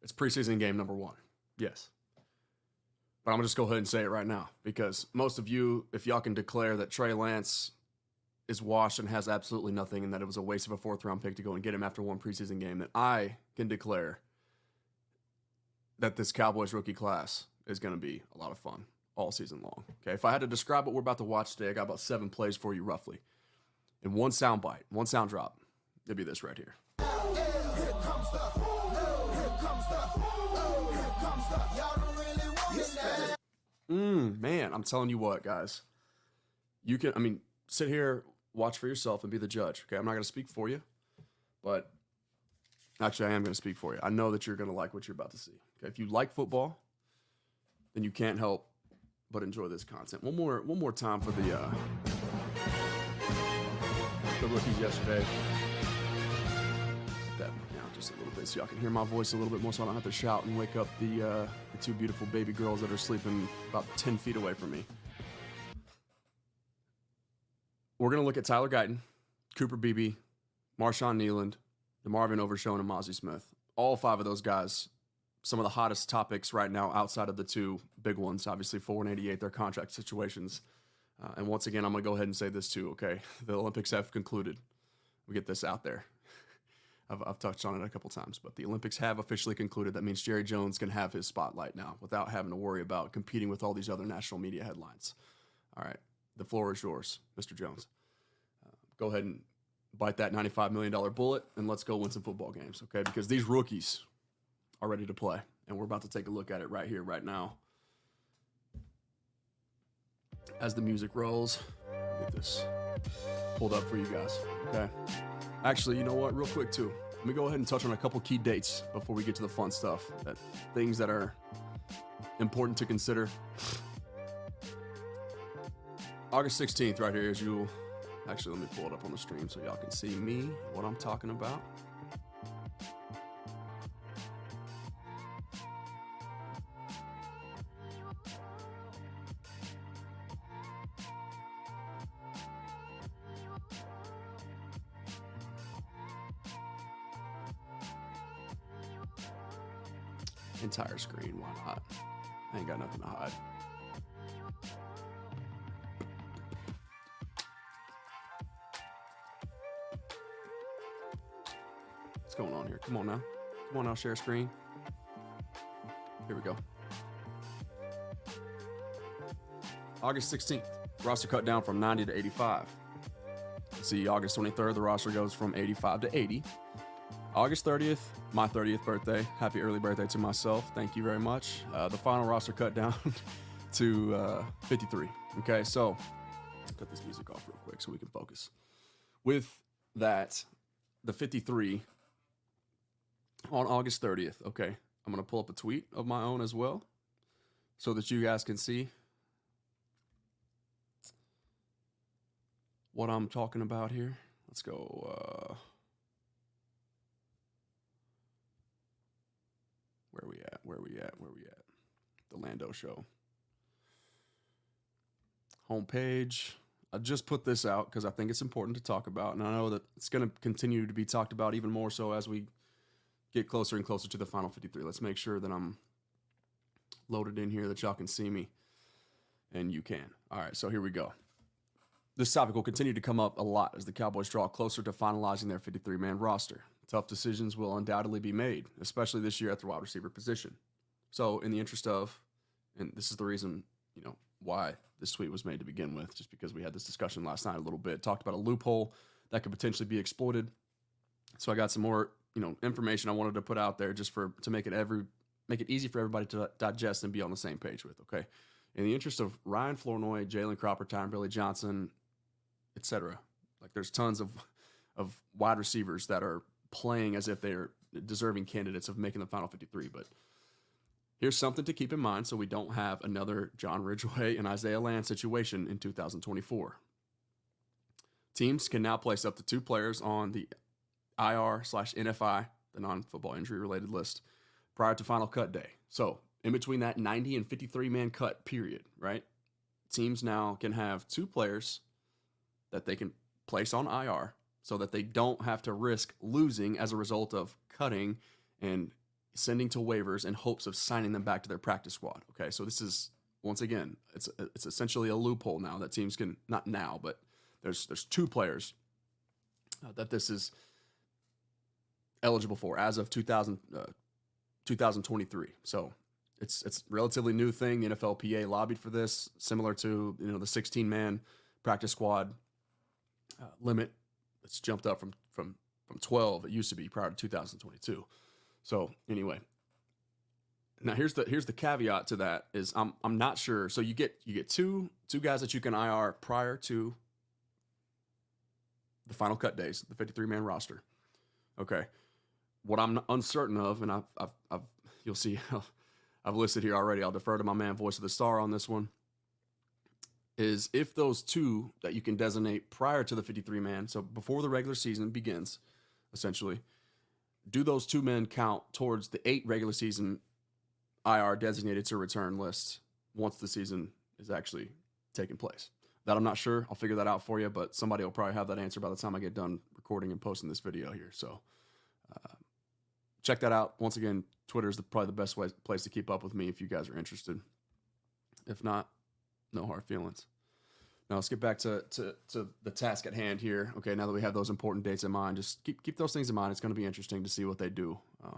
It's preseason game number 1. Yes. But I'm going to just go ahead and say it right now because most of you, if y'all can declare that Trey Lance is washed and has absolutely nothing and that it was a waste of a 4th-round pick to go and get him after one preseason game, then I can declare that this Cowboys rookie class is going to be a lot of fun all season long. Okay, if I had to describe what we're about to watch today, I got about 7 plays for you roughly. In one sound bite, one sound drop, it'd be this right here. Man, I'm telling you what, guys. You can, sit here, watch for yourself, and be the judge. Okay, I'm not going to speak for you, but actually, I am going to speak for you. I know that you're going to like what you're about to see. Okay, if you like football, then you can't help but enjoy this content. One more time for the rookies yesterday. That down just a little bit so y'all can hear my voice a little bit more, so I don't have to shout and wake up the 2 beautiful baby girls that are sleeping about 10 feet away from me. We're going to look at Tyler Guyton, Cooper Beebe, Marshawn Kneeland, DeMarvin Overshown, and Mozzie Smith. All 5 of those guys, some of the hottest topics right now outside of the 2 big ones, obviously 4 and 88, their contract situations. And once again, I'm going to go ahead and say this too, okay? The Olympics have concluded. We get this out there. I've touched on it a couple times, but the Olympics have officially concluded. That means Jerry Jones can have his spotlight now without having to worry about competing with all these other national media headlines. All right, the floor is yours, Mr. Jones. Go ahead and bite that $95 million bullet, and let's go win some football games, okay? Because these rookies are ready to play, and we're about to take a look at it right here, right now. As the music rolls, get this pulled up for you guys, okay? Actually, you know what? Real quick, too. Let me go ahead and touch on a couple key dates before we get to the fun stuff. Things that are important to consider. August 16th, right here, as usual. Actually, let me pull it up on the stream so y'all can see me, what I'm talking about. Entire screen, why not? I ain't got nothing to hide. What's going on here? Come on now. Come on now, share screen. Here we go. August 16th, roster cut down from 90 to 85. See, August 23rd, the roster goes from 85 to 80. August 30th, my 30th birthday. Happy early birthday to myself. Thank you very much. The final roster cut down to 53. Okay, so cut this music off real quick so we can focus. With that, the 53 on August 30th. Okay, I'm going to pull up a tweet of my own as well so that you guys can see what I'm talking about here. Let's go. Where we at? The Lando Show. Homepage. I just put this out because I think it's important to talk about, and I know that it's going to continue to be talked about even more so as we get closer and closer to the final 53. Let's make sure that I'm loaded in here that y'all can see me, and you can. All right, so here we go. This topic will continue to come up a lot as the Cowboys draw closer to finalizing their 53-man roster. Tough decisions will undoubtedly be made, especially this year at the wide receiver position. So in the interest of, and this is the reason, why this tweet was made to begin with, just because we had this discussion last night a little bit, talked about a loophole that could potentially be exploited. So I got some more, information I wanted to put out there just to make it easy for everybody to digest and be on the same page with, okay? In the interest of Ryan Flournoy, Jalen Cropper, Tyron Billy Johnson, etc. Like there's tons of wide receivers that are playing as if they're deserving candidates of making the final 53. But here's something to keep in mind so we don't have another John Ridgeway and Isaiah Land situation in 2024. Teams can now place up to 2 players on the IR/NFI, the non-football injury related list, prior to final cut day. So in between that 90 and 53-man cut period, right? Teams now can have 2 players that they can place on IR so that they don't have to risk losing as a result of cutting and sending to waivers in hopes of signing them back to their practice squad. Okay, so this is, once again, it's essentially a loophole now that teams can, not now, but there's 2 players that this is eligible for as of 2023. So it's relatively new thing. The NFLPA lobbied for this, similar to the 16-man practice squad limit. It's jumped up from 12. It used to be prior to 2022. So anyway, now here's the caveat to that is I'm not sure. So you get two guys that you can IR prior to the final cut days, the 53-man roster. Okay, what I'm uncertain of, and I've you'll see I've listed here already. I'll defer to my man Voice of the Star on this one. Is if those 2 that you can designate prior to the 53-man, so before the regular season begins, essentially, do those 2 men count towards the 8 regular season IR designated to return lists once the season is actually taking place? That I'm not sure. I'll figure that out for you, but somebody will probably have that answer by the time I get done recording and posting this video here. So check that out. Once again, Twitter is probably the best place to keep up with me if you guys are interested. If not, no hard feelings. Now let's get back to the task at hand here. Okay, now that we have those important dates in mind, just keep those things in mind. It's going to be interesting to see what they do. I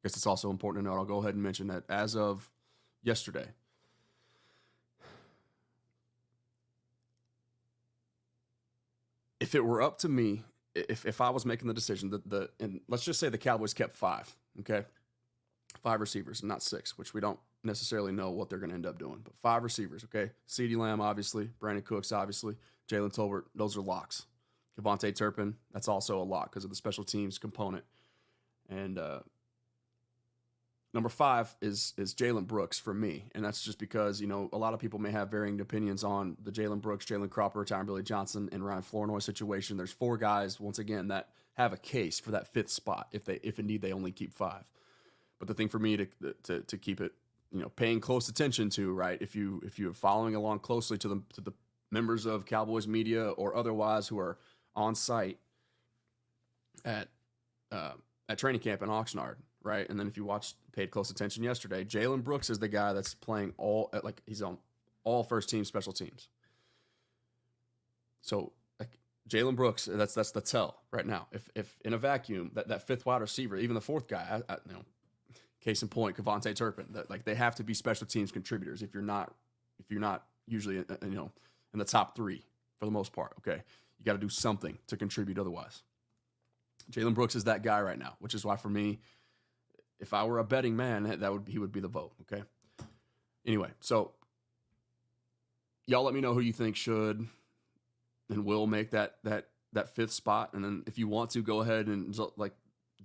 guess it's also important to note, I'll go ahead and mention that as of yesterday, if it were up to me, if I was making the decision, and let's just say the Cowboys kept 5, okay? 5 receivers, not 6, which we don't necessarily know what they're going to end up doing, but 5 receivers, okay? CeeDee Lamb, obviously. Brandon Cooks, obviously. Jalen Tolbert, those are locks. Kevontae Turpin, that's also a lock because of the special teams component. And number 5 is Jalen Brooks for me, and that's just because, a lot of people may have varying opinions on the Jalen Brooks, Jalen Cropper, Tyron Billy Johnson, and Ryan Flournoy situation. There's 4 guys, once again, that have a case for that 5th spot if indeed they only keep 5. But the thing for me to keep it, paying close attention to, right? If you're following along closely to the members of Cowboys media or otherwise who are on site at training camp in Oxnard, right? And then if you paid close attention yesterday, Jalen Brooks is the guy that's playing he's on all first team special teams. So Jalen Brooks, that's the tell right now. If in a vacuum, that 5th wide receiver, even the 4th guy, case in point, Kevontae Turpin, they have to be special teams contributors. If you're not usually in the top 3 for the most part, okay, you got to do something to contribute otherwise. Jalen Brooks is that guy right now, which is why for me, if I were a betting man, he would be the vote. Okay. Anyway, so y'all let me know who you think should and will make that 5th spot, and then if you want to, go ahead and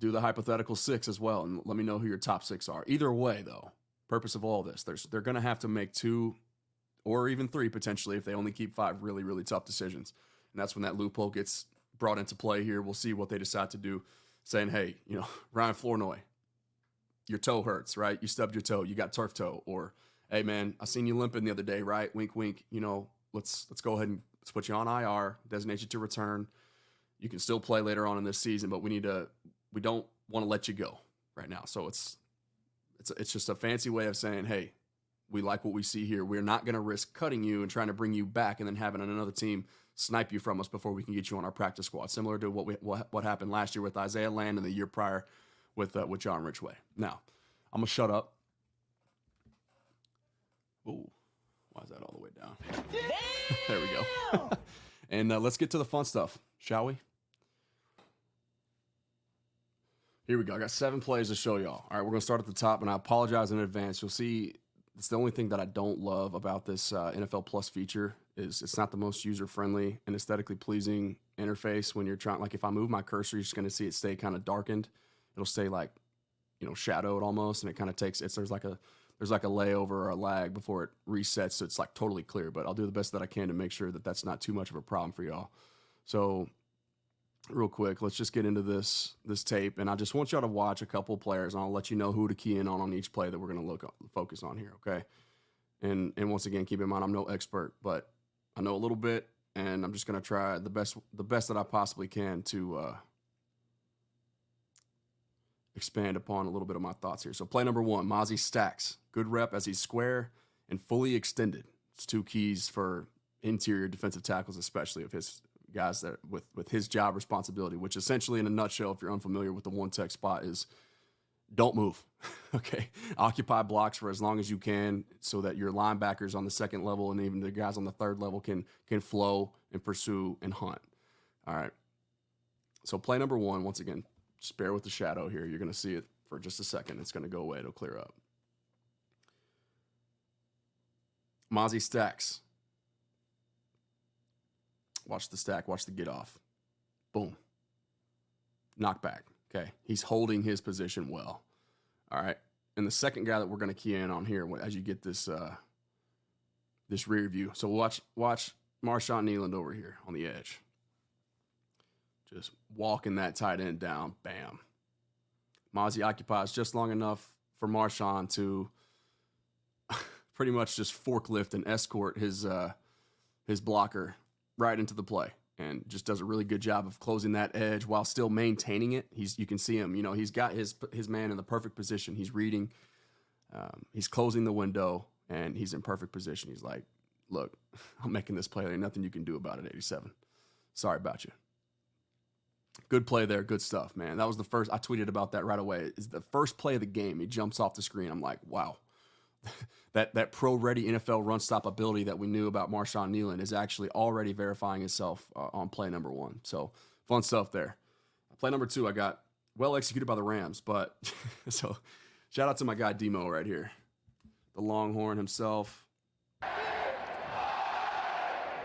do the hypothetical 6 as well, and let me know who your top 6 are. Either way, though, purpose of all this, they're going to have to make 2 or even 3 potentially if they only keep 5 really, really tough decisions, and that's when that loophole gets brought into play here. We'll see what they decide to do, saying, hey, Ryan Flournoy, your toe hurts, right? You stubbed your toe, you got turf toe, or hey man, I seen you limping the other day, right? Wink, wink. Let's go ahead and let's put you on IR, designate you to return. You can still play later on in this season, but we don't want to let you go right now. So it's just a fancy way of saying, hey, we like what we see here. We're not going to risk cutting you and trying to bring you back and then having another team snipe you from us before we can get you on our practice squad. Similar to what happened last year with Isaiah Land and the year prior with John Ridgeway. Now, I'm going to shut up. Ooh, why is that all the way down? There we go. And let's get to the fun stuff, shall we? Here we go. I got 7 plays to show y'all. All right, we're going to start at the top, and I apologize in advance. You'll see it's the only thing that I don't love about this NFL Plus feature is it's not the most user-friendly and aesthetically pleasing interface when you're trying. Like if I move my cursor, you're just going to see it stay kind of darkened. It'll stay shadowed almost, and it kind of takes there's like a layover or a lag before it resets, so it's like totally clear. But I'll do the best that I can to make sure that that's not too much of a problem for y'all. So real quick, let's just get into this tape, and I just want y'all to watch a couple players, and I'll let you know who to key in on each play that we're going to focus on here, okay? And once again, keep in mind, I'm no expert, but I know a little bit, and I'm just going to try the best that I possibly can to expand upon a little bit of my thoughts here. So play number 1, Mozzie stacks. Good rep as he's square and fully extended. It's 2 keys for interior defensive tackles, especially of his guys that with his job responsibility, which essentially in a nutshell, if you're unfamiliar with the one tech spot, is don't move. Okay. Occupy blocks for as long as you can so that your linebackers on the second level and even the guys on the third level can flow and pursue and hunt. All right. So play number 1, once again, just bear with the shadow here. You're going to see it for just a second. It's going to go away. It'll clear up. Mozzie stacks. Watch the stack. Watch the get off. Boom. Knock back. Okay. He's holding his position well. All right. And the second guy that we're going to key in on here as you get this this rear view. So watch Marshawn Kneeland over here on the edge. Just walking that tight end down. Bam. Mozzie occupies just long enough for Marshawn to pretty much just forklift and escort his blocker right into the play, and just does a really good job of closing that edge while still maintaining it. You can see him, he's got his man in the perfect position. He's reading, he's closing the window, and he's in perfect position. He's like, look, I'm making this play. There's nothing you can do about it, 87. Sorry about you. Good play there. Good stuff, man. That was the first. I tweeted about that right away. It's the first play of the game. He jumps off the screen. I'm like, wow. that pro-ready NFL run-stop ability that we knew about Marshawn Kneeland is actually already verifying itself on play number 1. So fun stuff there. Play number 2, I got well executed by the Rams, but so shout out to my guy Demo right here, the Longhorn himself.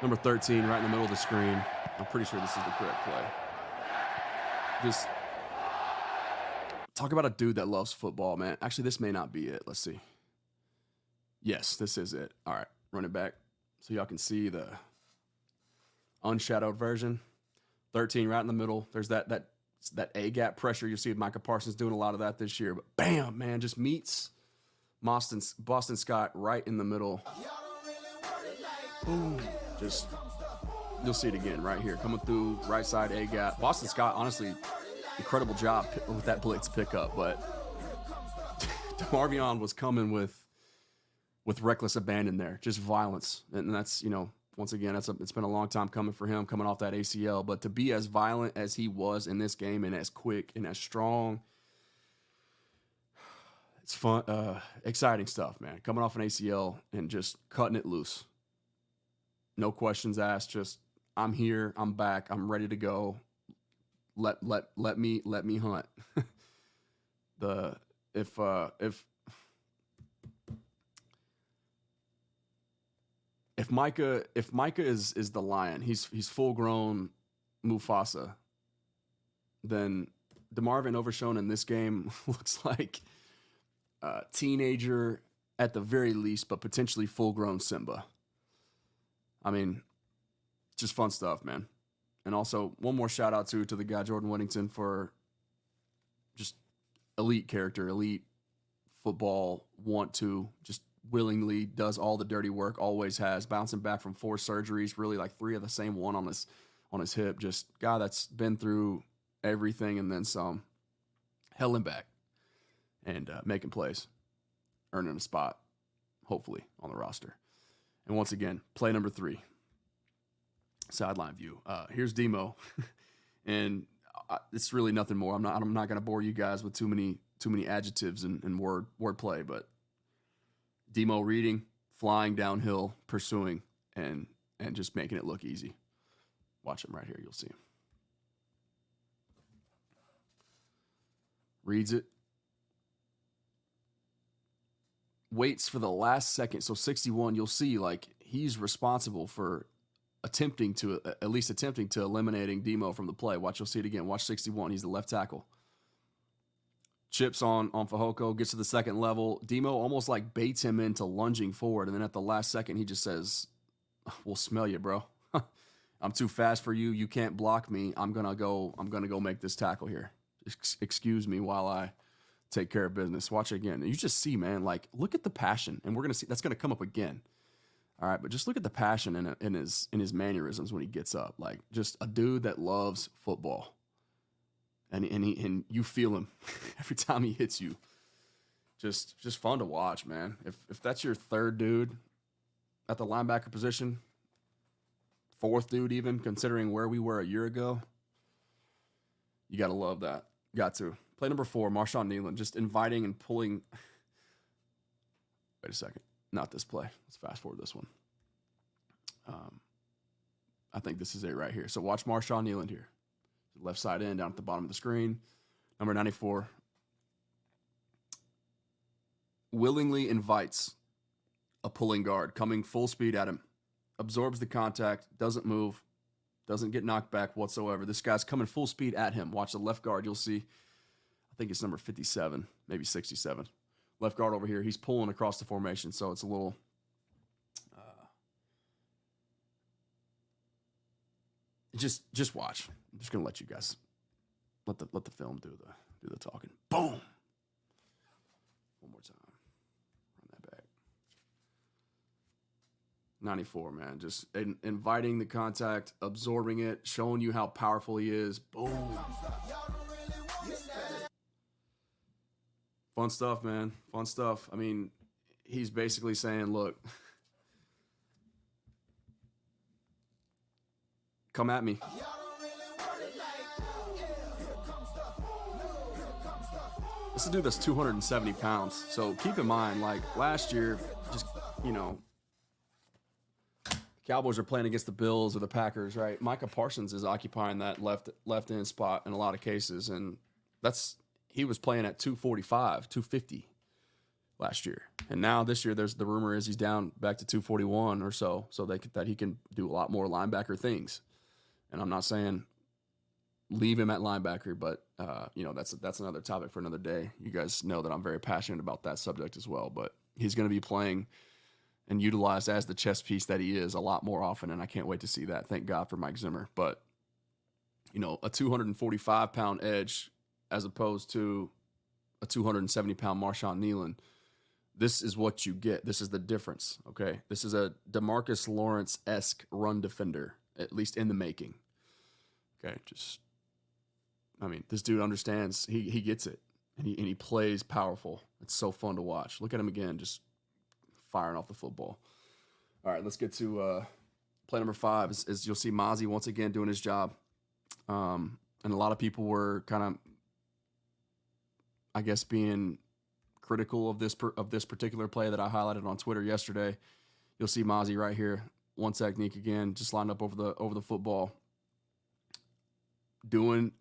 Number 13 right in the middle of the screen. I'm pretty sure this is the correct play. Just talk about a dude that loves football, man. Actually, this may not be it. Let's see. Yes, this is it. All right, run it back so y'all can see the unshadowed version. 13 right in the middle. There's that A-gap pressure. You see Micah Parsons doing a lot of that this year. But bam, man, just meets Boston Scott right in the middle. Boom. Just, you'll see it again right here. Coming through right side A-gap. Boston Scott, honestly, incredible job with that blitz pickup. But DeMarvion was coming with reckless abandon there, just violence. And that's, once again, it's been a long time coming for him, coming off that ACL. But to be as violent as he was in this game and as quick and as strong, it's fun, exciting stuff, man. Coming off an ACL and just cutting it loose. No questions asked, just I'm here, I'm back, I'm ready to go. Let me hunt. If Micah is the lion, he's full grown Mufasa, then DeMarvin Overshown in this game looks like a teenager at the very least, but potentially full grown Simba. I mean, just fun stuff, man. And also one more shout out to the guy Jordan Whittington for just elite character, elite football, just willingly does all the dirty work, always has, bouncing back from 4 surgeries, really like 3 of the same one on his hip. Just guy that's been through everything and then some, held him back and making plays, earning a spot, hopefully, on the roster. And once again, play number 3, sideline view. Here's Demo, and it's really nothing more. I'm not going to bore you guys with too many adjectives and wordplay, but Demo reading, flying downhill, pursuing, and just making it look easy. Watch him right here. You'll see him. Reads it. Waits for the last second. So 61, you'll see like he's responsible for at least attempting to eliminating Demo from the play. Watch, you'll see it again. Watch 61. He's the left tackle. Chips on Fehoko, gets to the second level. Demo almost like baits him into lunging forward. And then at the last second, he just says, we'll smell you, bro. I'm too fast for you. You can't block me. I'm going to go make this tackle here. Excuse me while I take care of business. Watch it again. And you just see, man, like, look at the passion. And we're going to see, that's going to come up again. All right. But just look at the passion in his mannerisms when he gets up. Like, just a dude that loves football. and you feel him every time he hits you. Just fun to watch, man. If that's your third dude at the linebacker position, fourth dude even, considering where we were a year ago, you got to love that. Got to. Play number 4, Marshawn Nealon, just inviting and pulling. Wait a second. Not this play. Let's fast forward this one. I think this is it right here. So watch Marshawn Nealon here. Left side in, down at the bottom of the screen. Number 94. Willingly invites a pulling guard coming full speed at him. Absorbs the contact, doesn't move, doesn't get knocked back whatsoever. This guy's coming full speed at him. Watch the left guard. You'll see, I think it's number 57, maybe 67. Left guard over here. He's pulling across the formation, so it's a little... Just watch. I'm just gonna let you guys let the film do the talking. Boom. One more time. Run that back. 94, man. Just inviting the contact, absorbing it, showing you how powerful he is. Boom. Fun stuff, man. Fun stuff. I mean, he's basically saying, look, come at me. This is a dude that's 270 pounds. So keep in mind, like last year, just, Cowboys are playing against the Bills or the Packers, right? Micah Parsons is occupying that left end spot in a lot of cases. And he was playing at 245, 250 last year. And now this year, the rumor is he's down back to 241 or so that he can do a lot more linebacker things. And I'm not saying leave him at linebacker, but that's another topic for another day. You guys know that I'm very passionate about that subject as well. But he's going to be playing and utilized as the chess piece that he is a lot more often, and I can't wait to see that. Thank God for Mike Zimmer. But a 245-pound edge as opposed to a 270-pound Marshawn Nealon, this is what you get. This is the difference. Okay, this is a DeMarcus Lawrence-esque run defender, at least in the making. Okay, this dude understands. He gets it, and he plays powerful. It's so fun to watch. Look at him again, just firing off the football. All right, let's get to play number 5. Is you'll see Mozzie once again doing his job, and a lot of people were kind of, I guess, being critical of this particular play that I highlighted on Twitter yesterday. You'll see Mozzie right here, one technique again, just lined up over the football, doing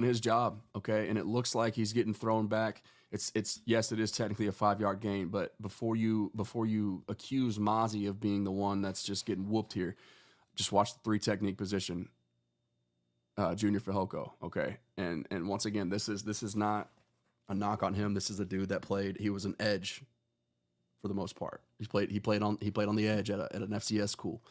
his job, okay? And it looks like he's getting thrown back. It's yes, it is technically a 5-yard gain, but before you accuse Mozzie of being the one that's just getting whooped here, just watch the 3 technique position, Junior Fehoko, okay? And once again, this is not a knock on him. This is a dude that he was an edge for the most part. He played on the edge at an FCS school.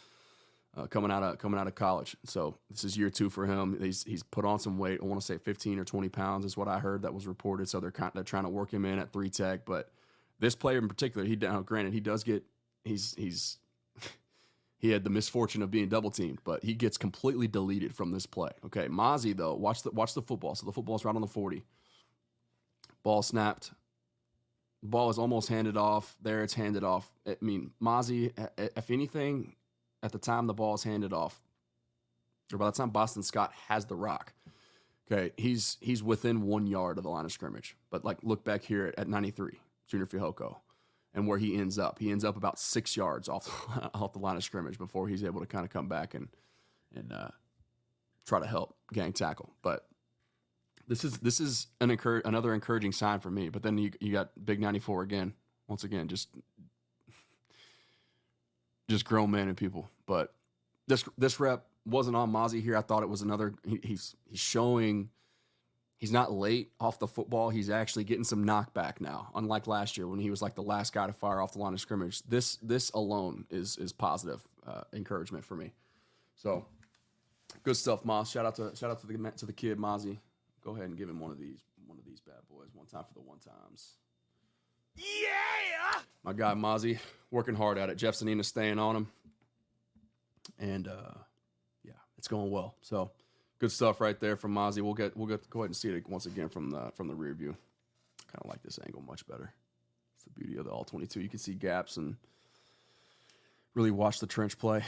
Coming out of college. So this is year 2 for him. He's put on some weight. I want to say 15 or 20 pounds is what I heard that was reported. So they're trying to work him in at 3 tech. But this player in particular, granted, he does get he had the misfortune of being double teamed, but he gets completely deleted from this play. Okay, Mozzie though, watch the football. So the football's right on the 40. Ball snapped. Ball is almost handed off. There, it's handed off. I mean, Mozzie, if anything, at the time the ball is handed off, or by the time Boston Scott has the rock, okay, he's within 1 yard of the line of scrimmage. But look back here at 93, Junior Fehoko, and where he ends up. He ends up about 6 yards off the line of scrimmage before he's able to kind of come back and try to help gang tackle. But this is another encouraging sign for me. But then you got Big 94 again. Once again, just grown men and people. But this rep wasn't on Mozzie here. I thought it was another. He's showing he's not late off the football. He's actually getting some knockback now, unlike last year when he was like the last guy to fire off the line of scrimmage. This alone is positive encouragement for me. So good stuff, Moz. Shout out to the kid Mozzie. Go ahead and give him one of these bad boys. One time for the one times. Yeah! My guy Mozzie working hard at it. Jeff Zanina's staying on him. And, yeah, it's going well. So Good stuff right there from Mozzie. We'll go ahead and see it once again from the rear view. Kind of like this angle much better. It's the beauty of the All22. You can see gaps and really watch the trench play.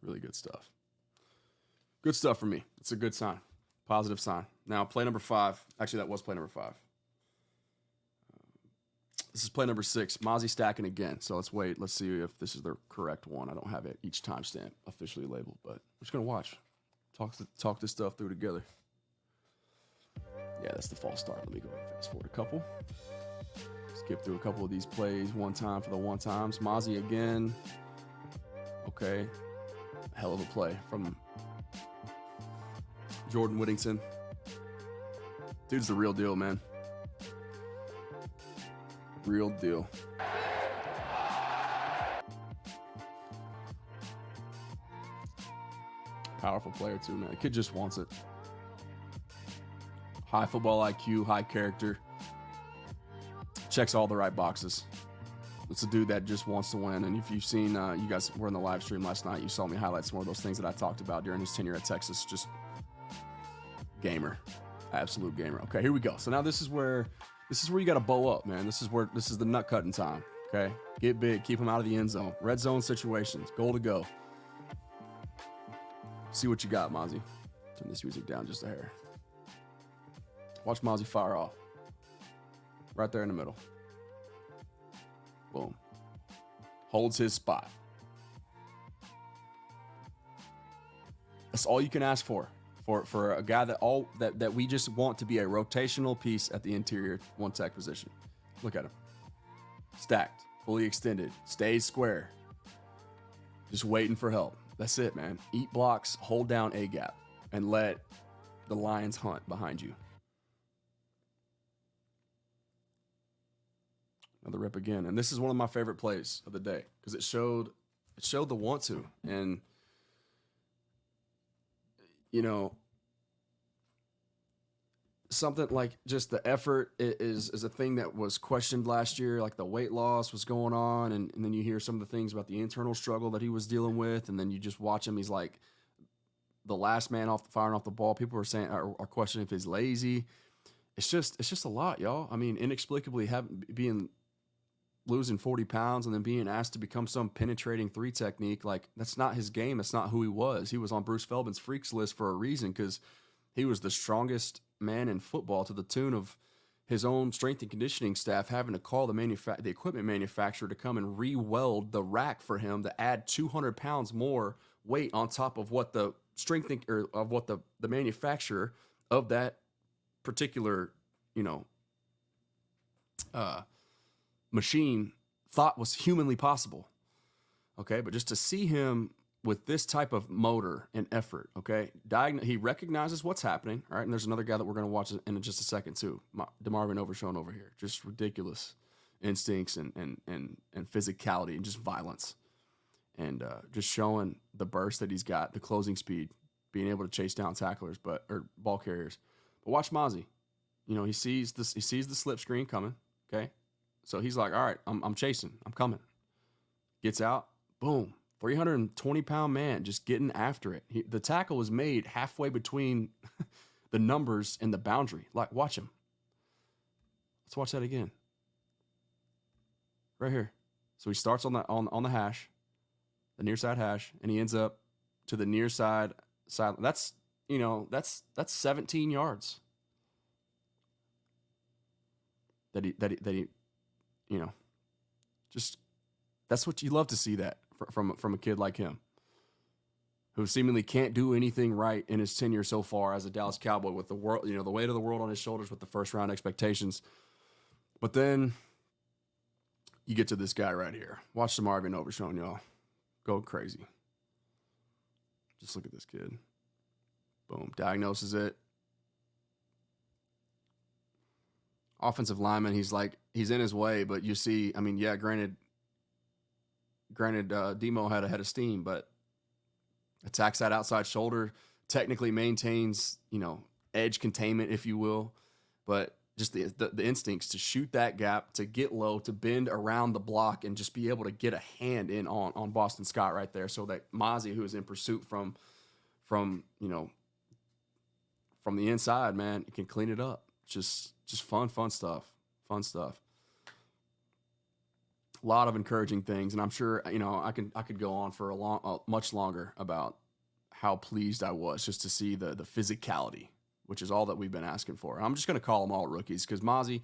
Really good stuff. Good stuff for me. It's a good sign. Positive sign. Now, play number 5. Actually, that was play number 5. This is play number 6. Mozzie stacking again. So let's wait. Let's see if this is the correct one. I don't have it each timestamp officially labeled, but we're just going to watch. Talk this stuff through together. Yeah, that's the false start. Let me go ahead and fast forward a couple. Skip through a couple of these plays. One time for the one times. Mozzie again. Okay. Hell of a play from Jordan Whittington. Dude's the real deal, man. Real deal. Powerful player too, man. The kid just wants it. High football IQ, high character. Checks all the right boxes. It's a dude that just wants to win. And if you've seen, you guys were in the live stream last night, you saw me highlight some more of those things that I talked about during his tenure at Texas. Just gamer. Absolute gamer. Okay, here we go. So now this is where you got to bow up, man. This is the nut cutting time. Okay, get big, keep him out of the end zone. Red zone situations, goal to go. See what you got, Mozzie. Turn this music down just a hair. Watch Mozzie fire off. Right there in the middle. Boom. Holds his spot. That's all you can ask for a guy that we just want to be a rotational piece at the interior one tech position. Look at him. Stacked, fully extended, stays square. Just waiting for help. That's it, man. Eat blocks, hold down A gap, and let the Lions hunt behind you. Another rip again. And this is one of my favorite plays of the day because it showed the want to. And, you know, something like just the effort is a thing that was questioned last year. Like the weight loss was going on. And then you hear some of the things about the internal struggle that he was dealing with. And then you just watch him. He's like the last man firing off the ball. People are saying, are questioning if he's lazy. It's just a lot, y'all. I mean, inexplicably losing 40 pounds and then being asked to become some penetrating 3 technique. Like, that's not his game. That's not who he was. He was on Bruce Feldman's freaks list for a reason because he was the strongest man in football to the tune of his own strength and conditioning staff having to call the equipment manufacturer to come and re-weld the rack for him to add 200 pounds more weight on top of what the the manufacturer of that particular, machine thought was humanly possible. Okay. But just to see him with this type of motor and effort, okay, he recognizes what's happening. All right. And there's another guy that we're going to watch in just a second too. DeMarvin Overshown over here. Just ridiculous instincts and physicality and just violence. And just showing the burst that he's got, the closing speed, being able to chase down tacklers, or ball carriers. But watch Mozzie. He sees the slip screen coming. Okay. So he's like, all right, I'm chasing. I'm coming. Gets out. Boom. 320-pound man just getting after it. The tackle was made halfway between the numbers and the boundary. Like, watch him. Let's watch that again. Right here. So he starts on the hash, the near side hash, and he ends up to the near side. That's 17 yards. That he just, that's what you love to see that from a kid like him, who seemingly can't do anything right in his tenure so far as a Dallas Cowboy, with the world, the weight of the world on his shoulders, with the first round expectations. But then you get to this guy right here. Watch DeMarvin Overshown, y'all. Go crazy. Just look at this kid. Boom. Diagnoses it. Offensive lineman, he's in his way, but you see, granted, Demo had a head of steam, but attacks that outside shoulder, technically maintains, edge containment, if you will, but just the instincts to shoot that gap, to get low, to bend around the block, and just be able to get a hand in on Boston Scott right there, so that Mozzie, who is in pursuit from the inside, man, can clean it up. Just fun stuff. Fun stuff. A lot of encouraging things, and I'm sure I could go on for much longer about how pleased I was just to see the physicality, which is all that we've been asking for. And I'm just going to call them all rookies, because Mozzie,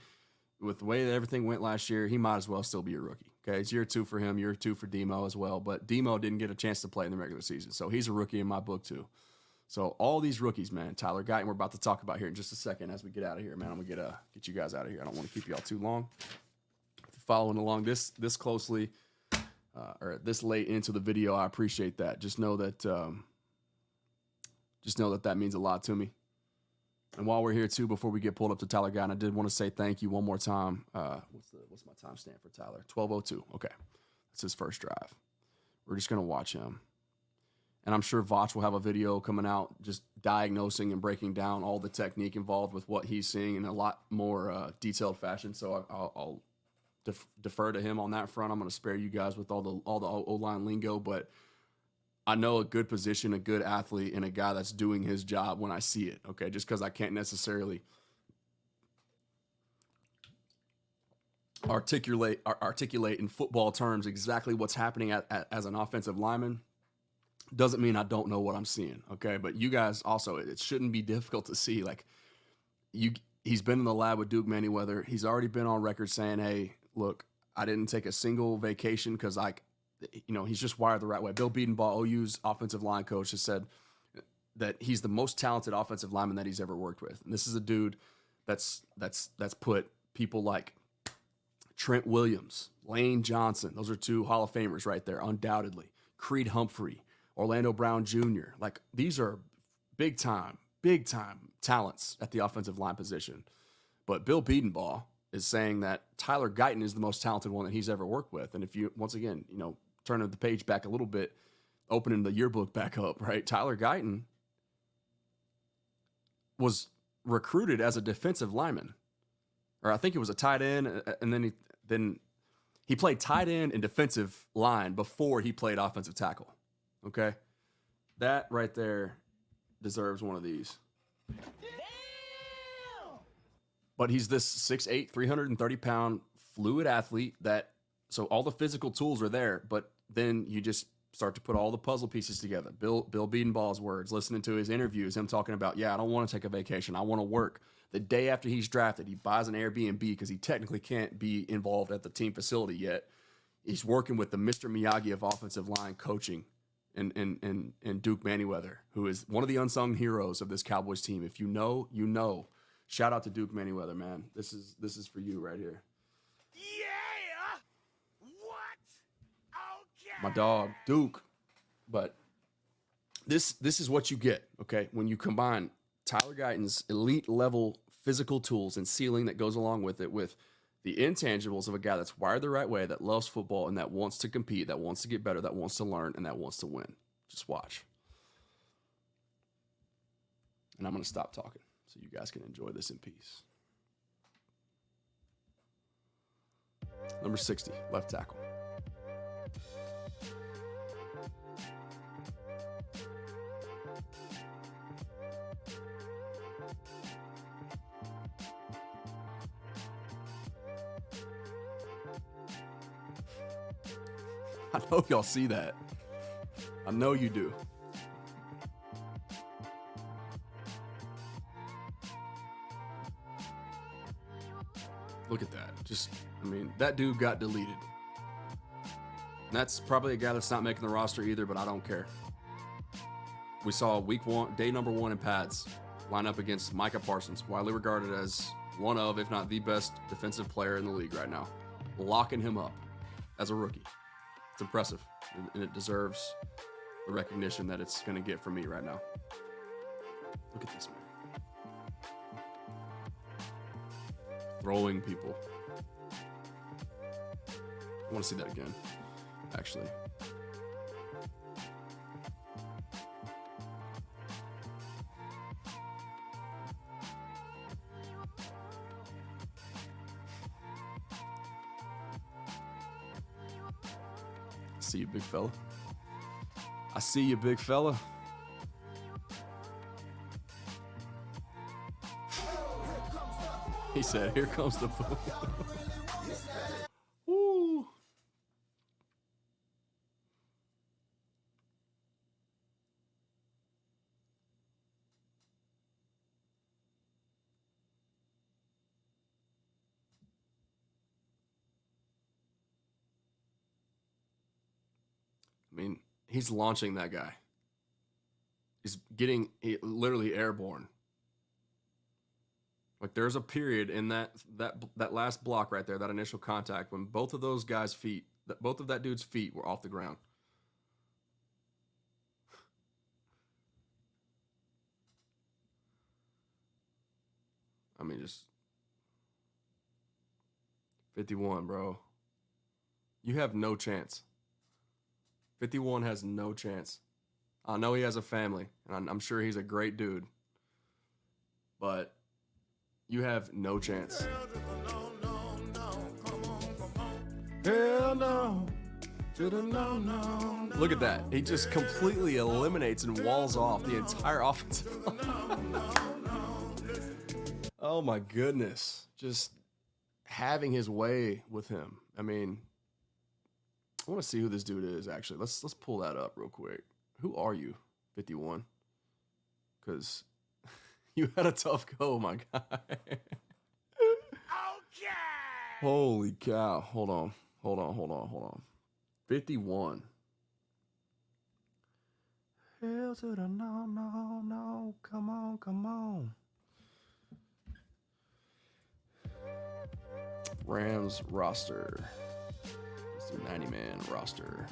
with the way that everything went last year, he might as well still be a rookie. Okay, it's year 2 for him, year 2 for Demo as well, but Demo didn't get a chance to play in the regular season, so he's a rookie in my book too. So all these rookies, man, Tyler Guyton, we're about to talk about here in just a second as we get out of here, man. I'm gonna get you guys out of here. I don't want to keep y'all too long. If you're following along this closely or this late into the video, I appreciate that. Just know that that means a lot to me. And while we're here too, before we get pulled up to Tyler Guyton, I did want to say thank you one more time. What's my timestamp for Tyler? 12:02. Okay, that's his first drive. We're just gonna watch him. And I'm sure Vach will have a video coming out just diagnosing and breaking down all the technique involved with what he's seeing in a lot more detailed fashion. So I'll defer to him on that front. I'm going to spare you guys with all the O-line lingo, but I know a good position, a good athlete, and a guy that's doing his job when I see it. Okay, just because I can't necessarily articulate in football terms exactly what's happening as an offensive lineman, doesn't mean I don't know what I'm seeing, okay? But you guys also, it shouldn't be difficult to see. Like, he's been in the lab with Duke Manyweather. He's already been on record saying, hey, look, I didn't take a single vacation because he's just wired the right way. Bill Bedenbaugh, OU's offensive line coach, has said that he's the most talented offensive lineman that he's ever worked with. And this is a dude that's put people like Trent Williams, Lane Johnson. Those are 2 Hall of Famers right there, undoubtedly. Creed Humphrey, Orlando Brown Jr. Like, these are big time talents at the offensive line position. But Bill Bedenbaugh is saying that Tyler Guyton is the most talented one that he's ever worked with. And if you, once again, turning the page back a little bit, opening the yearbook back up, right? Tyler Guyton was recruited as a defensive lineman, or I think it was a tight end, and then he played tight end and defensive line before he played offensive tackle. Okay, that right there deserves one of these. Damn! But he's this 6'8", 330-pound fluid athlete so all the physical tools are there, but then you just start to put all the puzzle pieces together. Bill Bedenbaugh's words, listening to his interviews, him talking about, I don't want to take a vacation. I want to work. The day after he's drafted, he buys an Airbnb because he technically can't be involved at the team facility yet. He's working with the Mr. Miyagi of offensive line coaching and Duke Manyweather, who is one of the unsung heroes of this Cowboys team. If you know, you know. Shout out to Duke Manyweather, man. This is for you right here. Yeah. What? Okay. My dog, Duke. But this is what you get, okay? When you combine Tyler Guyton's elite level physical tools and ceiling that goes along with it, with the intangibles of a guy that's wired the right way, that loves football, and that wants to compete, that wants to get better, that wants to learn, and that wants to win. Just watch. And I'm going to stop talking so you guys can enjoy this in peace. Number 60, left tackle. I know y'all see that. I know you do. Look at that. That dude got deleted. And that's probably a guy that's not making the roster either, but I don't care. We saw week 1, day number 1 in pads, line up against Micah Parsons, widely regarded as one of, if not the best defensive player in the league right now. Locking him up as a rookie. It's impressive, and it deserves the recognition that it's going to get from me right now. Look at this, man. Throwing people. I want to see that again, actually. see you, big fella. I see you, big fella. He said, here comes the boom. Woo. I mean, he's launching that guy. He's getting literally airborne. Like there's a period in that last block right there, that initial contact, when both of those guys' feet, both of that dude's feet were off the ground. I mean, just 51, bro. You have no chance. 51 has no chance. I know he has a family, and I'm sure he's a great dude, but you have no chance. Hell no. Look at that. He just completely eliminates and walls off the entire offensive line. Oh my goodness. Just having his way with him. I mean, I want to see who this dude is, actually. Let's pull that up real quick. Who are you, 51? Because you had a tough go, my guy. Okay. Holy cow. Hold on. 51. Hell to the no. Come on. Rams roster. Let's do 90-man roster.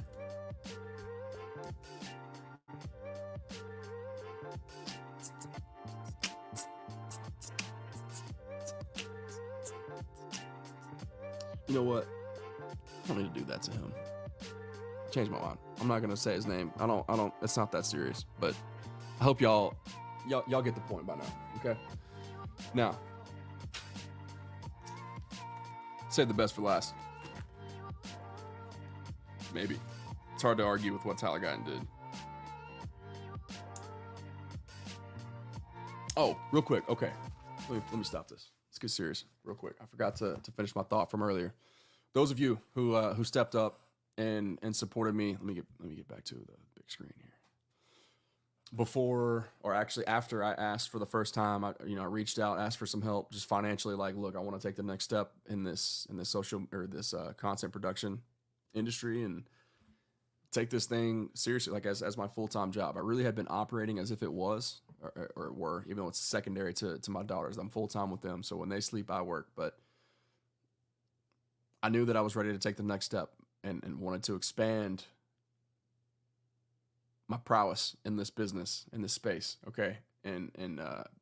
You know what? I don't need to do that to him. Change my mind. I'm not gonna say his name. I don't. It's not that serious. But I hope y'all get the point by now. Okay. Now, save the best for last. Maybe. It's hard to argue with what Tyler Guyton did. Oh, real quick. Okay. Let me stop this. Let's get serious real quick. I forgot to finish my thought from earlier. Those of you who stepped up and supported me, let me get back to the big screen here. Before, or actually after I asked for the first time, I reached out, asked for some help, just financially. Like, look, I want to take the next step in this social or this content production industry and take this thing seriously, like as my full-time job. I really had been operating as if it was or were, even though it's secondary to my daughters. I'm full-time with them, so when they sleep, I work. But I knew that I was ready to take the next step and wanted to expand my prowess in this business, in this space, okay? And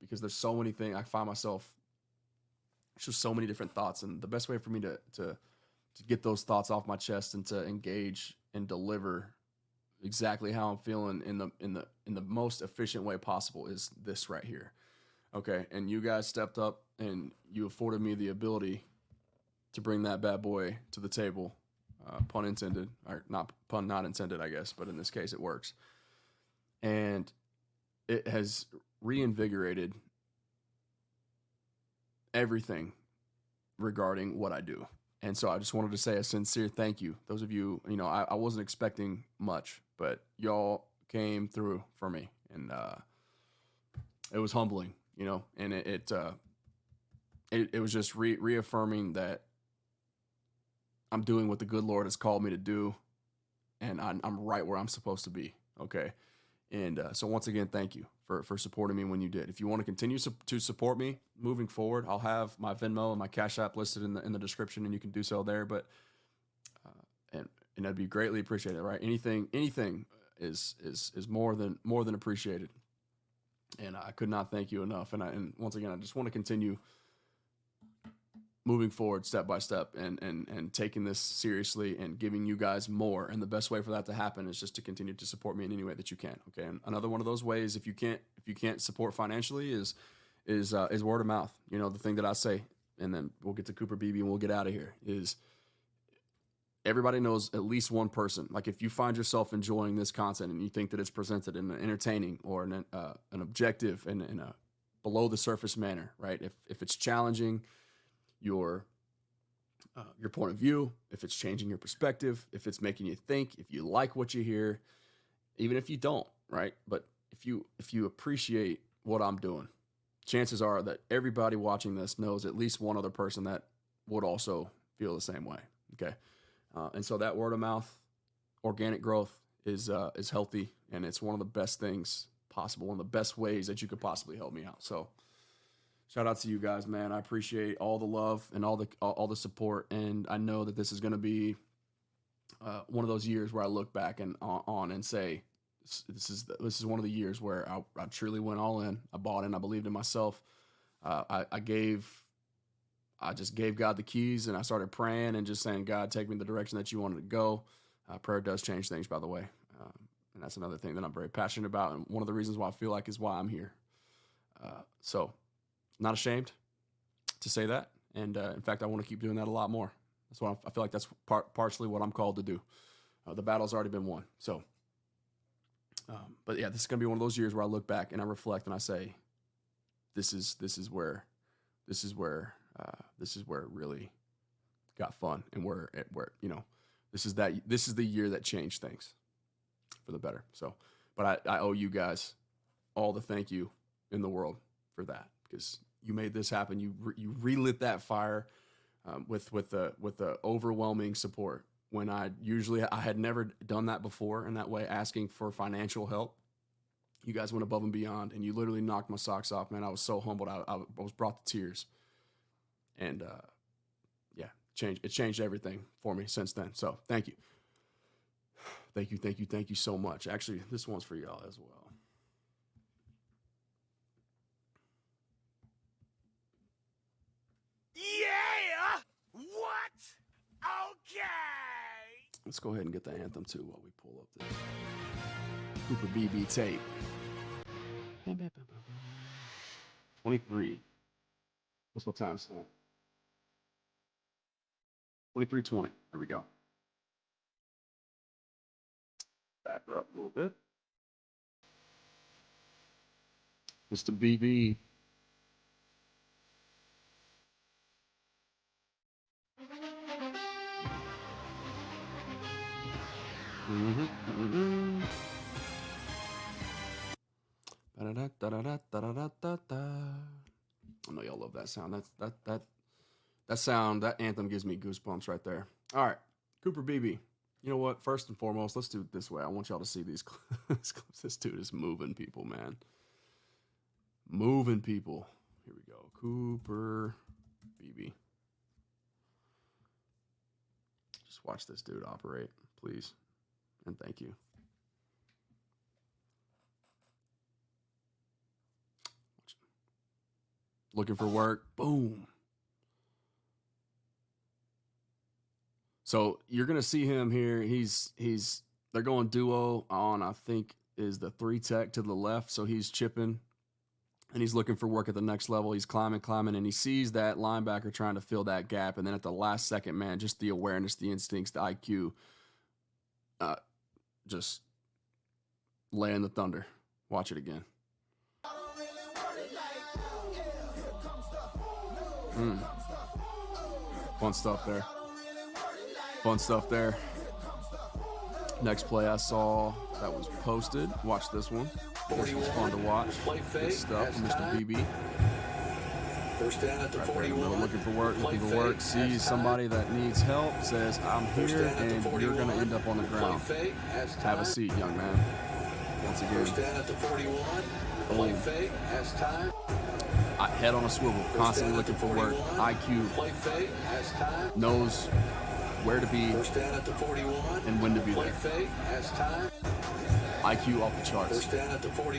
because there's so many things, I find myself, there's just so many different thoughts, and the best way for me to get those thoughts off my chest and to engage and deliver exactly how I'm feeling in the most efficient way possible is this right here, okay? And you guys stepped up and you afforded me the ability to bring that bad boy to the table, pun intended, or not intended, I guess, but in this case it works. And it has reinvigorated everything regarding what I do. And so I just wanted to say a sincere thank you. Those of you, I wasn't expecting much, but y'all came through for me. And it was humbling, and it was just reaffirming that I'm doing what the good Lord has called me to do, and I'm right where I'm supposed to be, okay? And so once again, thank you for supporting me when you did. If you want to continue to support me moving forward, I'll have my Venmo and my Cashapp listed in the description, and you can do so there. But and that'd be greatly appreciated, right? Anything is more than appreciated, and I could not thank you enough. And once again, I just want to continue moving forward step by step and taking this seriously and giving you guys more. And the best way for that to happen is just to continue to support me in any way that you can. Okay. And another one of those ways, if you can't support financially, is word of mouth. The thing that I say, and then we'll get to Cooper Beebe and we'll get out of here, is everybody knows at least one person. Like if you find yourself enjoying this content and you think that it's presented in an entertaining or an objective and in a below the surface manner, right? If it's challenging your point of view, if it's changing your perspective, if it's making you think, if you like what you hear, even if you don't, right? But if you appreciate what I'm doing, chances are that everybody watching this knows at least one other person that would also feel the same way. Okay. And so that word of mouth, organic growth is healthy, and it's one of the best things possible, one of the best ways that you could possibly help me out. So shout out to you guys, man. I appreciate all the love and all the support. And I know that this is going to be one of those years where I look back and on and say, this is one of the years where I truly went all in. I bought in. I believed in myself. I just gave God the keys, and I started praying and just saying, God, take me in the direction that you wanted to go. Prayer does change things, by the way. And that's another thing that I'm very passionate about. And one of the reasons why I feel like is why I'm here. So not ashamed to say that. And in fact, I want to keep doing that a lot more. That's what I feel like that's partially what I'm called to do. The battle's already been won. So, but yeah, this is going to be one of those years where I look back and I reflect and I say, this is where it really got fun, and where this is the year that changed things for the better. So, but I owe you guys all the thank you in the world for that, because you made this happen. You relit that fire with the overwhelming support. When I had never done that before in that way, asking for financial help. You guys went above and beyond, and you literally knocked my socks off, man. I was so humbled. I was brought to tears. And yeah, it changed everything for me since then. So thank you. Thank you so much. Actually, this one's for y'all as well. Yeah! What? Okay! Let's go ahead and get the anthem too while we pull up this Cooper BB tape. 23. What's what time is that? 23:20. There we go. Back her up a little bit. Mr. BB. I know y'all love that sound. That sound, that anthem gives me goosebumps right there. All right, Cooper BB. You know what? First and foremost, let's do it this way. I want y'all to see these clips. This dude is moving people, man. Moving people. Here we go. Cooper BB. Just watch this dude operate, please. And thank you. Looking for work. Boom. So you're gonna see him here. They're going duo on, I think, is the 3 tech to the left. So he's chipping and he's looking for work at the next level. He's climbing, and he sees that linebacker trying to fill that gap. And then at the last second, man, just the awareness, the instincts, the IQ, just laying the thunder. Watch it again. Fun stuff there. Next play I saw that was posted. Watch this one. This was fun to watch. Good stuff from Mr. BB. First down at the 41. Looking for work. Sees somebody that needs help. Says, I'm here, and you're going to end up on the ground. Have a seat, young man. Once again. First down at the 41. Play fake. Has time. Head on a swivel. Constantly looking for work. IQ. Play fake. Has time. Knows where to be First down at the 41. and when to be Play there. fake. Has time. IQ off the charts. First down at the 41.